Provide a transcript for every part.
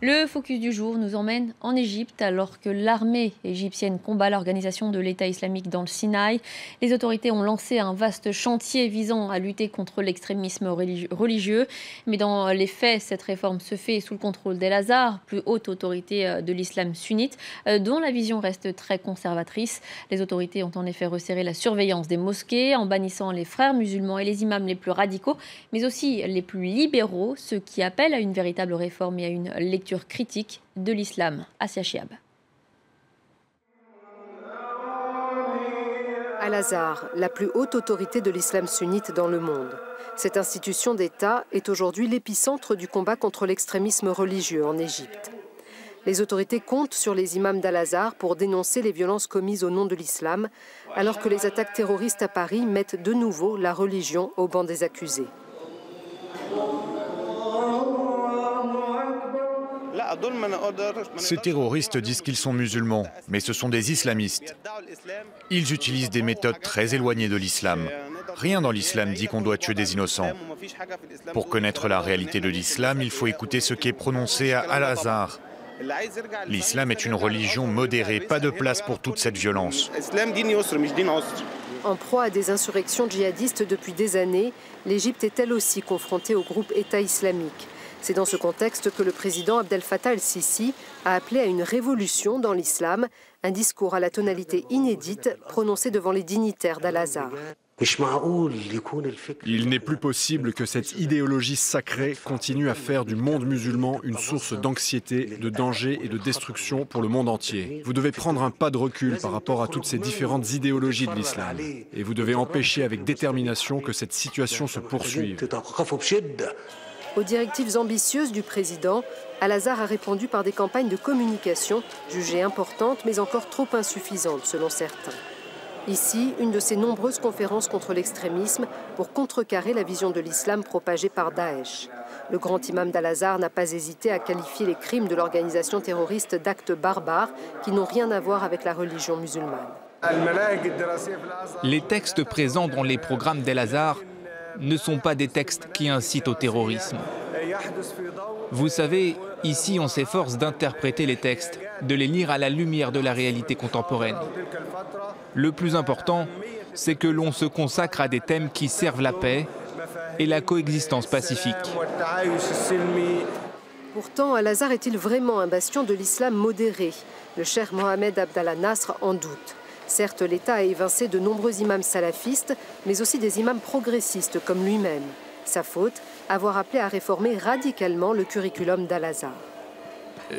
Le focus du jour nous emmène en Égypte alors que l'armée égyptienne combat l'organisation de l'État islamique dans le Sinaï. Les autorités ont lancé un vaste chantier visant à lutter contre l'extrémisme religieux. Mais dans les faits, cette réforme se fait sous le contrôle d'El-Azhar, plus haute autorité de l'islam sunnite, dont la vision reste très conservatrice. Les autorités ont en effet resserré la surveillance des mosquées en bannissant les frères musulmans et les imams les plus radicaux, mais aussi les plus libéraux, ceux qui appellent à une véritable réforme et à une lecture critique de l'islam. Asia Chiab. Al-Azhar, la plus haute autorité de l'islam sunnite dans le monde. Cette institution d'État est aujourd'hui l'épicentre du combat contre l'extrémisme religieux en Égypte. Les autorités comptent sur les imams d'Al-Azhar pour dénoncer les violences commises au nom de l'islam, alors que les attaques terroristes à Paris mettent de nouveau la religion au banc des accusés. Ces terroristes disent qu'ils sont musulmans, mais ce sont des islamistes. Ils utilisent des méthodes très éloignées de l'islam. Rien dans l'islam dit qu'on doit tuer des innocents. Pour connaître la réalité de l'islam, il faut écouter ce qui est prononcé à Al-Azhar. L'islam est une religion modérée, pas de place pour toute cette violence. En proie à des insurrections djihadistes depuis des années, l'Égypte est elle aussi confrontée au groupe État islamique. C'est dans ce contexte que le président Abdel Fattah el-Sisi a appelé à une révolution dans l'islam, un discours à la tonalité inédite prononcé devant les dignitaires d'Al-Azhar. Il n'est plus possible que cette idéologie sacrée continue à faire du monde musulman une source d'anxiété, de danger et de destruction pour le monde entier. Vous devez prendre un pas de recul par rapport à toutes ces différentes idéologies de l'islam. Et vous devez empêcher avec détermination que cette situation se poursuive. Aux directives ambitieuses du président, Al-Azhar a répondu par des campagnes de communication jugées importantes mais encore trop insuffisantes selon certains. Ici, une de ces nombreuses conférences contre l'extrémisme pour contrecarrer la vision de l'islam propagée par Daesh. Le grand imam d'Al-Azhar n'a pas hésité à qualifier les crimes de l'organisation terroriste d'actes barbares qui n'ont rien à voir avec la religion musulmane. Les textes présents dans les programmes d'Al-Azhar ne sont pas des textes qui incitent au terrorisme. Vous savez, ici on s'efforce d'interpréter les textes, de les lire à la lumière de la réalité contemporaine. Le plus important, c'est que l'on se consacre à des thèmes qui servent la paix et la coexistence pacifique. Pourtant, Al-Azhar est-il vraiment un bastion de l'islam modéré? Le cheikh Mohamed Abdallah Nasr en doute. Certes, l'État a évincé de nombreux imams salafistes, mais aussi des imams progressistes comme lui-même. Sa faute, avoir appelé à réformer radicalement le curriculum d'Al-Azhar.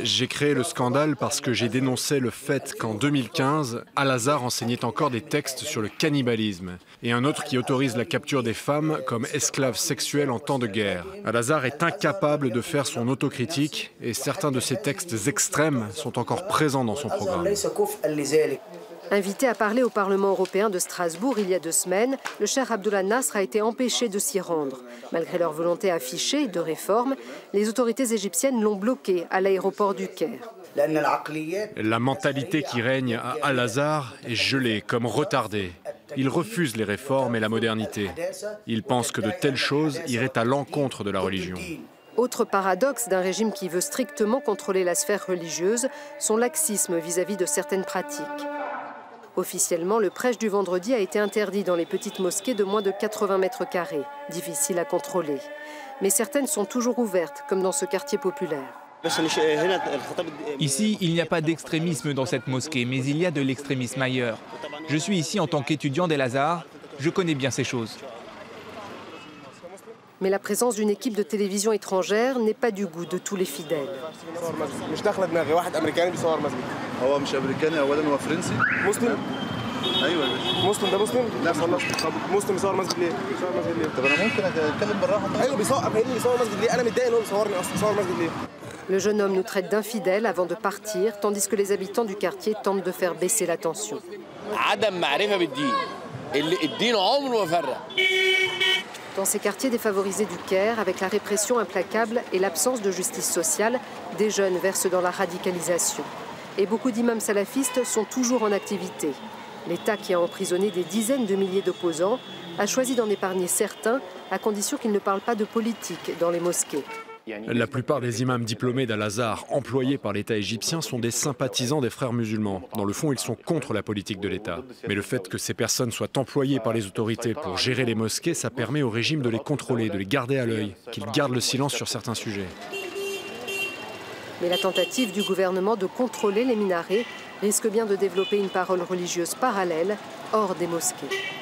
J'ai créé le scandale parce que j'ai dénoncé le fait qu'en 2015, Al-Azhar enseignait encore des textes sur le cannibalisme et un autre qui autorise la capture des femmes comme esclaves sexuelles en temps de guerre. Al-Azhar est incapable de faire son autocritique et certains de ces textes extrêmes sont encore présents dans son programme. Invité à parler au Parlement européen de Strasbourg il y a 2 semaines, le cheikh Abdullah Nasr a été empêché de s'y rendre. Malgré leur volonté affichée de réforme, les autorités égyptiennes l'ont bloqué à l'aéroport du Caire. La mentalité qui règne à Al-Azhar est gelée, comme retardée. Ils refusent les réformes et la modernité. Ils pensent que de telles choses iraient à l'encontre de la religion. Autre paradoxe d'un régime qui veut strictement contrôler la sphère religieuse, son laxisme vis-à-vis de certaines pratiques. Officiellement, le prêche du vendredi a été interdit dans les petites mosquées de moins de 80 mètres carrés, difficile à contrôler. Mais certaines sont toujours ouvertes, comme dans ce quartier populaire. Ici, il n'y a pas d'extrémisme dans cette mosquée, mais il y a de l'extrémisme ailleurs. Je suis ici en tant qu'étudiant d'Al-Azhar, je connais bien ces choses. Mais la présence d'une équipe de télévision étrangère n'est pas du goût de tous les fidèles. Le jeune homme nous traite d'infidèles avant de partir, tandis que les habitants du quartier tentent de faire baisser la tension. Dans ces quartiers défavorisés du Caire, avec la répression implacable et l'absence de justice sociale, des jeunes versent dans la radicalisation. Et beaucoup d'imams salafistes sont toujours en activité. L'État, qui a emprisonné des dizaines de milliers d'opposants, a choisi d'en épargner certains, à condition qu'ils ne parlent pas de politique dans les mosquées. La plupart des imams diplômés d'Al-Azhar employés par l'État égyptien sont des sympathisants des frères musulmans. Dans le fond, ils sont contre la politique de l'État. Mais le fait que ces personnes soient employées par les autorités pour gérer les mosquées, ça permet au régime de les contrôler, de les garder à l'œil, qu'ils gardent le silence sur certains sujets. Mais la tentative du gouvernement de contrôler les minarets risque bien de développer une parole religieuse parallèle hors des mosquées.